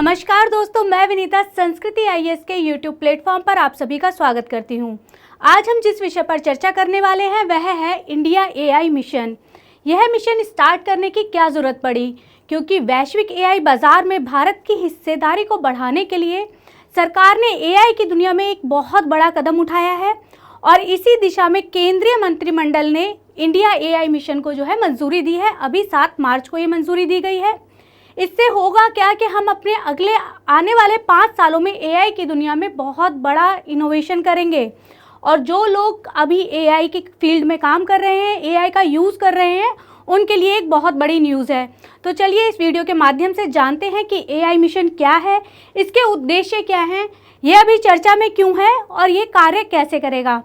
नमस्कार दोस्तों, मैं विनीता संस्कृति आईएएस के यूट्यूब प्लेटफॉर्म पर आप सभी का स्वागत करती हूं। आज हम जिस विषय पर चर्चा करने वाले हैं वह है इंडिया एआई मिशन। यह मिशन स्टार्ट करने की क्या ज़रूरत पड़ी, क्योंकि वैश्विक एआई बाजार में भारत की हिस्सेदारी को बढ़ाने के लिए सरकार ने एआई की दुनिया में एक बहुत बड़ा कदम उठाया है और इसी दिशा में केंद्रीय मंत्रिमंडल ने इंडिया एआई मिशन को मंजूरी दी है। अभी 7 मार्च को ये मंजूरी दी गई है। इससे होगा क्या कि हम अपने अगले आने वाले 5 सालों में एआई की दुनिया में बहुत बड़ा इनोवेशन करेंगे और जो लोग अभी एआई की फील्ड में काम कर रहे हैं, एआई का यूज़ कर रहे हैं, उनके लिए एक बहुत बड़ी न्यूज़ है। तो चलिए इस वीडियो के माध्यम से जानते हैं कि एआई मिशन क्या है, इसके उद्देश्य क्या हैं, ये अभी चर्चा में क्यों है और ये कार्य कैसे करेगा।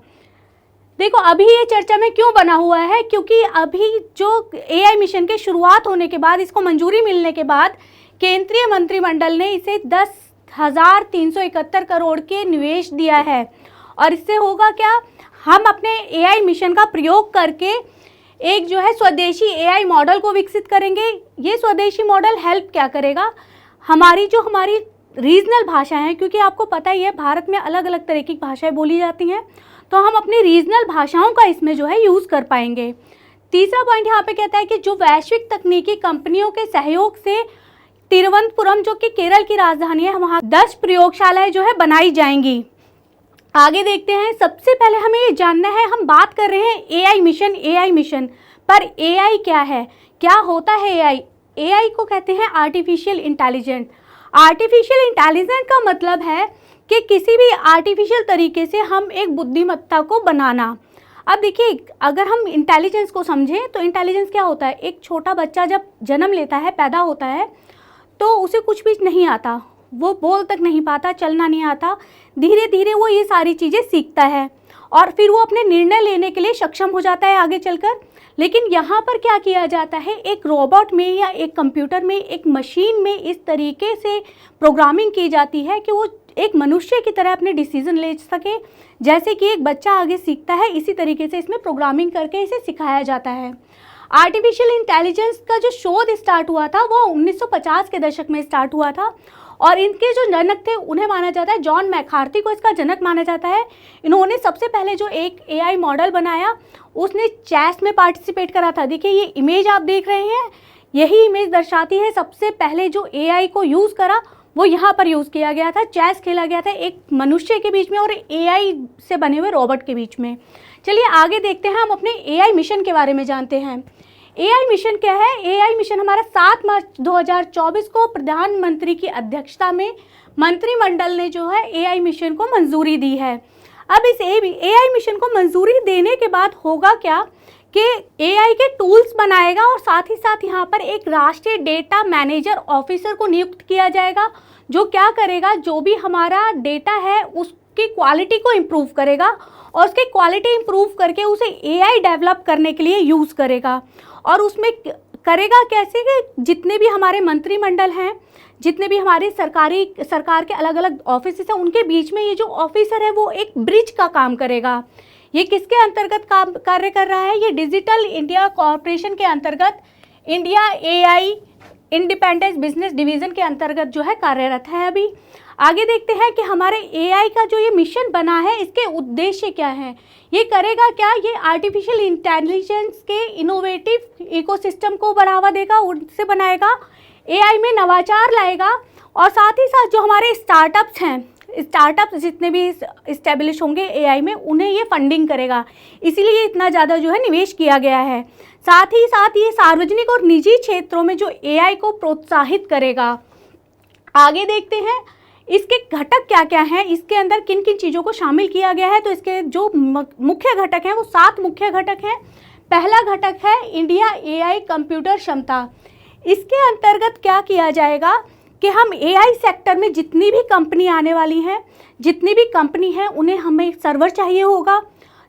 देखो, अभी ये चर्चा में क्यों बना हुआ है, क्योंकि अभी जो एआई मिशन के शुरुआत होने के बाद, इसको मंजूरी मिलने के बाद केंद्रीय मंत्रिमंडल ने इसे 10,371 करोड़ के निवेश दिया है। और इससे होगा क्या, हम अपने एआई मिशन का प्रयोग करके एक स्वदेशी एआई मॉडल को विकसित करेंगे। ये स्वदेशी मॉडल हेल्प क्या करेगा, हमारी रीजनल भाषा है, क्योंकि आपको पता ही है भारत में अलग अलग तरह की भाषाएं बोली जाती हैं, तो हम अपनी रीजनल भाषाओं का इसमें यूज़ कर पाएंगे। तीसरा पॉइंट यहाँ पे कहता है कि जो वैश्विक तकनीकी कंपनियों के सहयोग से तिरुवनंतपुरम, जो कि केरल की राजधानी है, वहाँ 10 प्रयोगशालाएं बनाई जाएंगी। आगे देखते हैं। सबसे पहले हमें ये जानना है, हम बात कर रहे हैं एआई मिशन, पर एआई क्या है, क्या होता है एआई? एआई को कहते हैं आर्टिफिशियल इंटेलिजेंस। आर्टिफिशियल इंटेलिजेंस का मतलब है कि किसी भी आर्टिफिशियल तरीके से हम एक बुद्धिमत्ता को बनाना। अब देखिए, अगर हम इंटेलिजेंस को समझें तो इंटेलिजेंस क्या होता है, एक छोटा बच्चा जब जन्म लेता है, पैदा होता है, तो उसे कुछ भी नहीं आता, वो बोल तक नहीं पाता, चलना नहीं आता, धीरे धीरे वो ये सारी चीज़ें सीखता है और फिर वो अपने निर्णय लेने के लिए सक्षम हो जाता है आगे चलकर। लेकिन यहाँ पर क्या किया जाता है, एक रोबोट में या एक कंप्यूटर में, एक मशीन में इस तरीके से प्रोग्रामिंग की जाती है कि वो एक मनुष्य की तरह अपने डिसीजन ले सके। जैसे कि एक बच्चा आगे सीखता है, इसी तरीके से इसमें प्रोग्रामिंग करके इसे सिखाया जाता है। आर्टिफिशियल इंटेलिजेंस का जो शोध स्टार्ट हुआ था वो 1950 के दशक में स्टार्ट हुआ था और इनके जो जनक थे उन्हें माना जाता है, जॉन मैकार्थी को इसका जनक माना जाता है। इन्होंने सबसे पहले जो एक एआई मॉडल बनाया, उसने चेस में पार्टिसिपेट करा था। देखिए, ये इमेज आप देख रहे हैं, यही इमेज दर्शाती है सबसे पहले जो एआई को यूज़ करा वो यहाँ पर यूज़ किया गया था। चेस खेला गया था एक मनुष्य के बीच में और एआई से बने हुए रोबोट के बीच में। चलिए आगे देखते हैं, हम अपने एआई मिशन के बारे में जानते हैं। एआई मिशन क्या है? एआई मिशन हमारा 7 मार्च 2024 को प्रधानमंत्री की अध्यक्षता में मंत्रिमंडल ने एआई मिशन को मंजूरी दी है। अब इस एआई मिशन को मंजूरी देने के बाद होगा क्या कि एआई के टूल्स बनाएगा और साथ ही साथ यहाँ पर एक राष्ट्रीय डेटा मैनेजर ऑफिसर को नियुक्त किया जाएगा, जो क्या करेगा, जो भी हमारा डेटा है उसकी क्वालिटी को इम्प्रूव करेगा और उसकी क्वालिटी इम्प्रूव करके उसे एआई डेवलप करने के लिए यूज़ करेगा। और उसमें करेगा कैसे कि जितने भी हमारे मंत्रिमंडल हैं, जितने भी हमारे सरकार के अलग अलग ऑफिस हैं, उनके बीच में ये जो ऑफिसर है वो एक ब्रिज का काम करेगा। ये किसके अंतर्गत काम कार्य कर रहा है? ये डिजिटल इंडिया कॉरपोरेशन के अंतर्गत India AI independence business division के अंतर्गत कार्यरत है। अभी आगे देखते हैं कि हमारे एआई का जो ये मिशन बना है, इसके उद्देश्य क्या हैं। ये करेगा क्या, ये आर्टिफिशियल इंटेलिजेंस के इनोवेटिव इकोसिस्टम को बढ़ावा देगा, उनसे बनाएगा, एआई में नवाचार लाएगा और साथ ही साथ जो हमारे स्टार्टअप्स हैं, स्टार्टअप्स जितने भी इस्टेब्लिश होंगे एआई में, उन्हें ये फंडिंग करेगा। इसीलिए इतना ज़्यादा निवेश किया गया है। साथ ही साथ ये सार्वजनिक और निजी क्षेत्रों में जो एआई को प्रोत्साहित करेगा। आगे देखते हैं इसके घटक क्या क्या हैं, इसके अंदर किन किन चीज़ों को शामिल किया गया है। तो इसके जो मुख्य घटक हैं वो 7 मुख्य घटक हैं। पहला घटक है इंडिया एआई कंप्यूटर क्षमता। इसके अंतर्गत क्या किया जाएगा कि हम एआई सेक्टर में जितनी भी कंपनी आने वाली हैं, जितनी भी कंपनी हैं, उन्हें हमें सर्वर चाहिए होगा,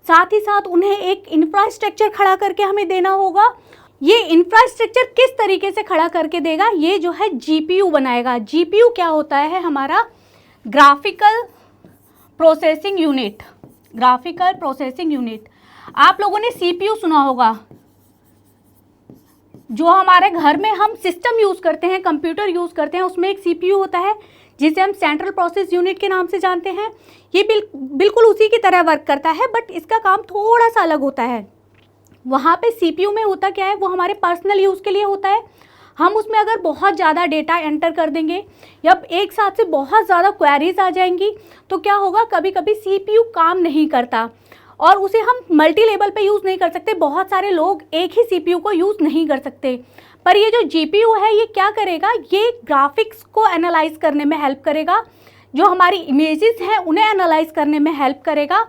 साथ ही साथ उन्हें एक इंफ्रास्ट्रक्चर खड़ा करके हमें देना होगा। ये इंफ्रास्ट्रक्चर किस तरीके से खड़ा करके देगा, ये जीपीयू बनाएगा। जीपीयू क्या होता है? हमारा graphical processing unit. Graphical processing unit. आप लोगों ने सीपीयू सुना होगा, जो हमारे घर में हम सिस्टम यूज़ करते हैं, कंप्यूटर यूज़ करते हैं, उसमें एक सीपीयू होता है जिसे हम सेंट्रल प्रोसेस यूनिट के नाम से जानते हैं। ये बिल्कुल उसी की तरह वर्क करता है, बट इसका काम थोड़ा सा अलग होता है। वहाँ पे सीपीयू में होता क्या है, वो हमारे पर्सनल यूज़ के लिए होता है। हम उसमें अगर बहुत ज़्यादा डेटा एंटर कर देंगे या एक साथ से बहुत ज़्यादा क्वेरीज आ जाएंगी तो क्या होगा, कभी कभी सीपीयू काम नहीं करता और उसे हम मल्टी लेवल पे यूज़ नहीं कर सकते। बहुत सारे लोग एक ही सीपीयू को यूज़ नहीं कर सकते। पर ये जो जीपीयू है ये क्या करेगा, ये ग्राफिक्स को एनालाइज करने में हेल्प करेगा, जो हमारी इमेजेस हैं उन्हें एनालाइज करने में हेल्प करेगा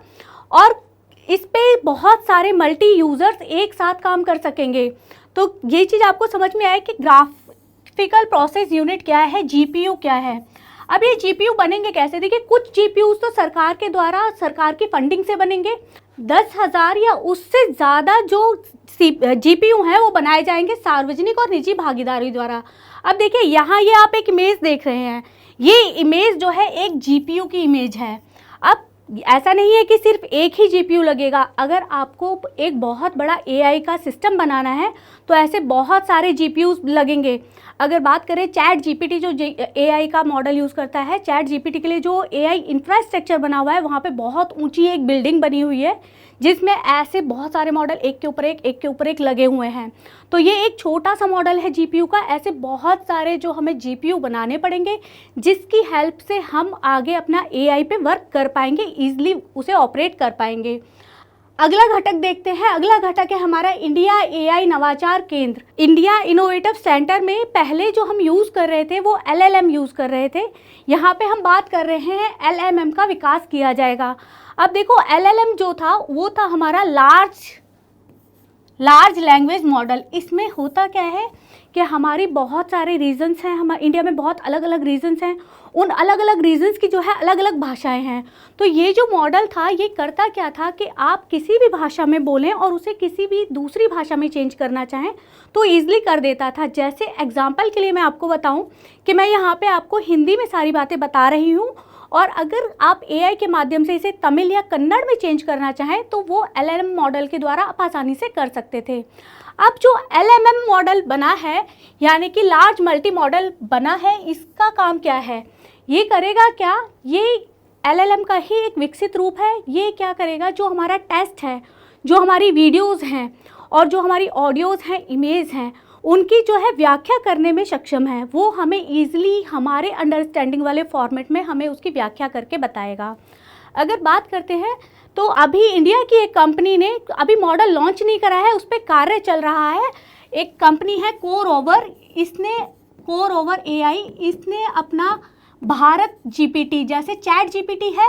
और इस पे बहुत सारे मल्टी यूज़र्स एक साथ काम कर सकेंगे। तो ये चीज़ आपको समझ में आए कि ग्राफिकल प्रोसेस यूनिट क्या है, जीपीयू क्या है। अब ये जीपीयू बनेंगे कैसे, देखिए कुछ जीपीयू तो सरकार के द्वारा, सरकार की फंडिंग से बनेंगे। 10,000 या उससे ज़्यादा जो जीपीयू हैं वो बनाए जाएंगे सार्वजनिक और निजी भागीदारी द्वारा। अब देखिए यहाँ ये आप एक इमेज देख रहे हैं, ये इमेज जो है एक जीपीयू की इमेज है। अब ऐसा नहीं है कि सिर्फ एक ही जीपीयू लगेगा, अगर आपको एक बहुत बड़ा एआई का सिस्टम बनाना है तो ऐसे बहुत सारे जीपीयूज लगेंगे। अगर बात करें चैट जीपीटी जो एआई का मॉडल यूज़ करता है, चैट जीपीटी के लिए जो एआई इंफ्रास्ट्रक्चर बना हुआ है वहाँ पे बहुत ऊंची एक बिल्डिंग बनी हुई है जिसमें ऐसे बहुत सारे मॉडल एक के ऊपर एक लगे हुए हैं। तो ये एक छोटा सा मॉडल है जीपीयू का, ऐसे बहुत सारे जो हमें जीपीयू बनाने पड़ेंगे जिसकी हेल्प से हम आगे अपना एआई पे वर्क कर पाएंगे, ईजिली उसे ऑपरेट कर पाएंगे। अगला घटक देखते हैं। अगला घटक है हमारा इंडिया एआई नवाचार केंद्र। इंडिया इनोवेटिव सेंटर में पहले जो हम यूज़ कर रहे थे वो एलएलएम यूज़ कर रहे थे, यहाँ पे हम बात कर रहे हैं एलएमएम का विकास किया जाएगा। अब देखो एलएलएम जो था वो था हमारा लार्ज लैंग्वेज मॉडल। इसमें होता क्या है कि हमारी बहुत सारे रीजन्स हैं, हमारे इंडिया में बहुत अलग अलग रीजन्स हैं, उन अलग अलग रीजन्स की जो है अलग अलग भाषाएं हैं। तो ये जो मॉडल था ये करता क्या था कि आप किसी भी भाषा में बोलें और उसे किसी भी दूसरी भाषा में चेंज करना चाहें तो ईजिली कर देता था। जैसे एग्जाम्पल के लिए मैं आपको बताऊं कि मैं यहाँ पे आपको हिंदी में सारी बातें बता रही हूँ और अगर आप एआई के माध्यम से इसे तमिल या कन्नड़ में चेंज करना चाहें तो वो एलएलएम मॉडल के द्वारा आप आसानी से कर सकते थे। अब जो एलएमएम मॉडल बना है यानी कि लार्ज मल्टी मॉडल बना है, इसका काम क्या है, ये करेगा क्या, ये एलएलएम का ही एक विकसित रूप है। ये क्या करेगा, जो हमारा टेक्स्ट है, जो हमारी वीडियोज़ हैं और जो हमारी ऑडियोज़ हैं, इमेज हैं, उनकी जो है व्याख्या करने में सक्षम है। वो हमें ईजिली हमारे अंडरस्टैंडिंग वाले फॉर्मेट में हमें उसकी व्याख्या करके बताएगा। अगर बात करते हैं तो अभी इंडिया की एक कंपनी ने अभी मॉडल लॉन्च नहीं करा है, उस पर कार्य चल रहा है। एक कंपनी है कोरओवर, इसने कोरओवर एआई, इसने अपना भारत जीपीटी, जैसे चैट जीपीटी है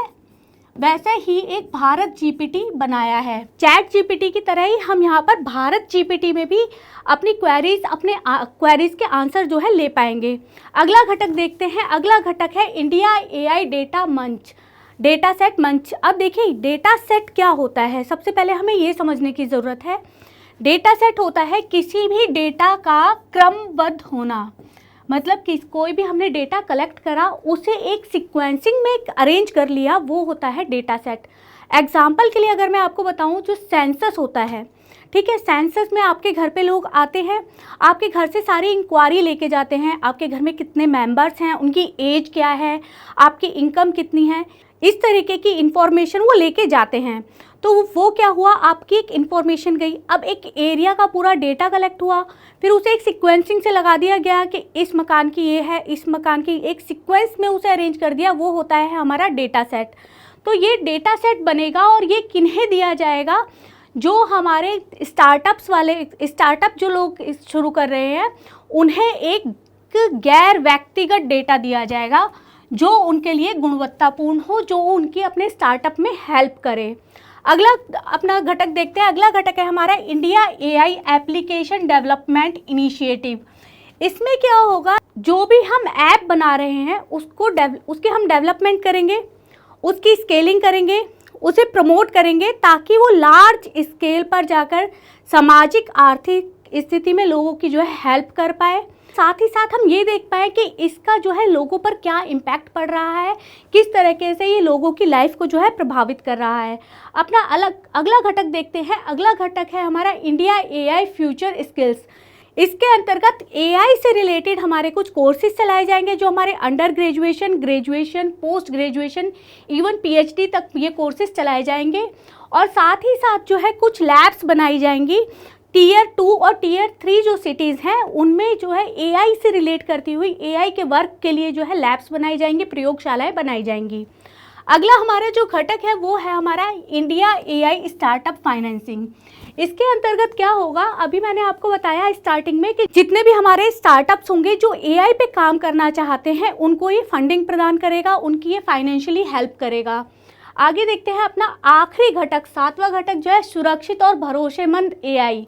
वैसे ही एक भारत जीपीटी बनाया है। चैट जीपीटी की तरह ही हम यहाँ पर भारत जीपीटी में भी अपनी क्वेरीज के आंसर जो है ले पाएंगे। अगला घटक देखते हैं। अगला घटक है इंडिया एआई डेटा मंच, डेटा सेट मंच। अब देखिए डेटा सेट क्या होता है, सबसे पहले हमें ये समझने की ज़रूरत है। डेटा सेट होता है किसी भी डेटा का क्रमबद्ध होना, मतलब कि कोई भी हमने डेटा कलेक्ट करा उसे एक सीक्वेंसिंग में अरेंज कर लिया, वो होता है डेटा सेट। एग्जाम्पल के लिए अगर मैं आपको बताऊं, जो सेंसस होता है, ठीक है, सेंसस में आपके घर पे लोग आते हैं, आपके घर से सारी इंक्वायरी लेके जाते हैं, आपके घर में कितने मेंबर्स हैं, उनकी एज क्या है, आपकी इनकम कितनी है, इस तरीके की इंफॉर्मेशन वो लेके जाते हैं। तो वो क्या हुआ, आपकी एक इन्फॉर्मेशन गई, अब एक एरिया का पूरा डेटा कलेक्ट हुआ, फिर उसे एक सीक्वेंसिंग से लगा दिया गया कि इस मकान की ये है, इस मकान की, एक सीक्वेंस में उसे अरेंज कर दिया, वो होता है हमारा डेटा सेट। तो ये डेटा सेट बनेगा और ये किन्हें दिया जाएगा, जो हमारे स्टार्टअप जो लोग शुरू कर रहे हैं उन्हें एक गैर व्यक्तिगत डेटा दिया जाएगा जो उनके लिए गुणवत्तापूर्ण हो, जो उनकी अपने स्टार्टअप में हेल्प करे। अगला अपना घटक देखते हैं। अगला घटक है हमारा India AI application development initiative. इसमें क्या होगा, जो भी हम ऐप बना रहे हैं उसके हम डेवलपमेंट करेंगे, उसकी स्केलिंग करेंगे, उसे प्रमोट करेंगे ताकि वो लार्ज स्केल पर जाकर सामाजिक आर्थिक स्थिति में लोगों की जो है हेल्प कर पाए। साथ ही साथ हम ये देख पाए कि इसका जो है लोगों पर क्या इम्पैक्ट पड़ रहा है, किस तरीके से ये लोगों की लाइफ को जो है प्रभावित कर रहा है। अगला घटक देखते हैं। अगला घटक है हमारा इंडिया एआई फ्यूचर स्किल्स। इसके अंतर्गत एआई से रिलेटेड हमारे कुछ कोर्सेज चलाए जाएंगे जो हमारे under graduation, graduation, post graduation, even PhD तक ये कोर्सेज चलाए जाएंगे। और साथ ही साथ जो है कुछ लैब्स बनाई जाएंगी। टीयर 2 और टीयर 3 जो सिटीज़ हैं उनमें जो है एआई से रिलेट करती हुई एआई के वर्क के लिए जो है लैब्स बनाई जाएंगी, प्रयोगशालाएं बनाई जाएंगी। अगला हमारा जो घटक है वो है हमारा इंडिया एआई स्टार्टअप फाइनेंसिंग। इसके अंतर्गत क्या होगा, अभी मैंने आपको बताया स्टार्टिंग में कि जितने भी हमारे स्टार्टअप्स होंगे जो एआई पे काम करना चाहते हैं उनको ये फंडिंग प्रदान करेगा, उनकी ये फाइनेंशियली हेल्प करेगा। आगे देखते हैं अपना आखिरी घटक, 7वां घटक जो है सुरक्षित और भरोसेमंद एआई।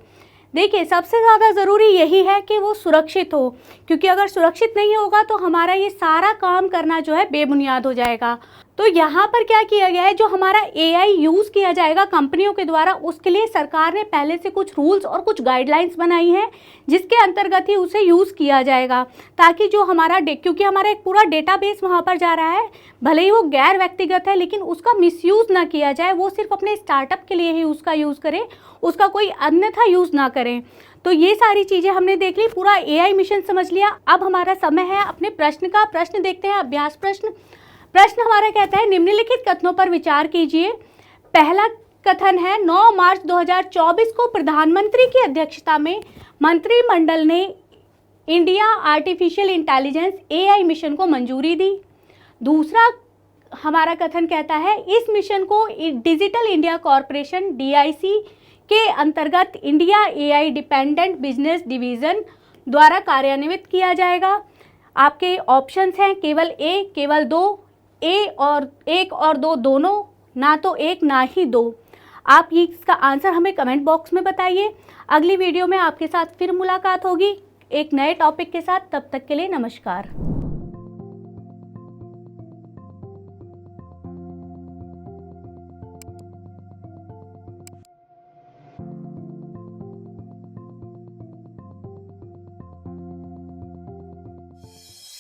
देखिए सबसे ज़्यादा ज़रूरी यही है कि वो सुरक्षित हो, क्योंकि अगर सुरक्षित नहीं होगा तो हमारा ये सारा काम करना जो है बेबुनियाद हो जाएगा। तो यहाँ पर क्या किया गया है, जो हमारा एआई यूज़ किया जाएगा कंपनियों के द्वारा, उसके लिए सरकार ने पहले से कुछ रूल्स और कुछ गाइडलाइंस बनाई हैं जिसके अंतर्गत ही उसे यूज़ किया जाएगा, ताकि जो हमारा क्योंकि हमारा एक पूरा डेटाबेस वहाँ पर जा रहा है, भले ही वो गैर व्यक्तिगत है लेकिन उसका मिसयूज़ ना किया जाए, वो सिर्फ अपने स्टार्टअप के लिए ही उसका यूज़ करे, उसका कोई अन्यथा यूज़ ना करें। तो ये सारी चीज़ें हमने देख ली, पूरा एआई मिशन समझ लिया। अब हमारा समय है अपने प्रश्न का। प्रश्न देखते हैं, अभ्यास प्रश्न। प्रश्न हमारा कहता है निम्नलिखित कथनों पर विचार कीजिए। पहला कथन है 9 मार्च 2024 को प्रधानमंत्री की अध्यक्षता में मंत्रिमंडल ने India artificial intelligence AI mission को मंजूरी दी। दूसरा हमारा कथन कहता है इस मिशन को डिजिटल इंडिया कॉरपोरेशन डीआईसी के अंतर्गत India AI dependent business division द्वारा कार्यान्वित किया जाएगा। आपके ऑप्शंस हैं केवल ए, केवल दो, ए और 1 और 2 दोनों, ना तो 1 ना ही 2। आप ये इसका आंसर हमें कमेंट बॉक्स में बताइए। अगली वीडियो में आपके साथ फिर मुलाकात होगी एक नए टॉपिक के साथ। तब तक के लिए नमस्कार।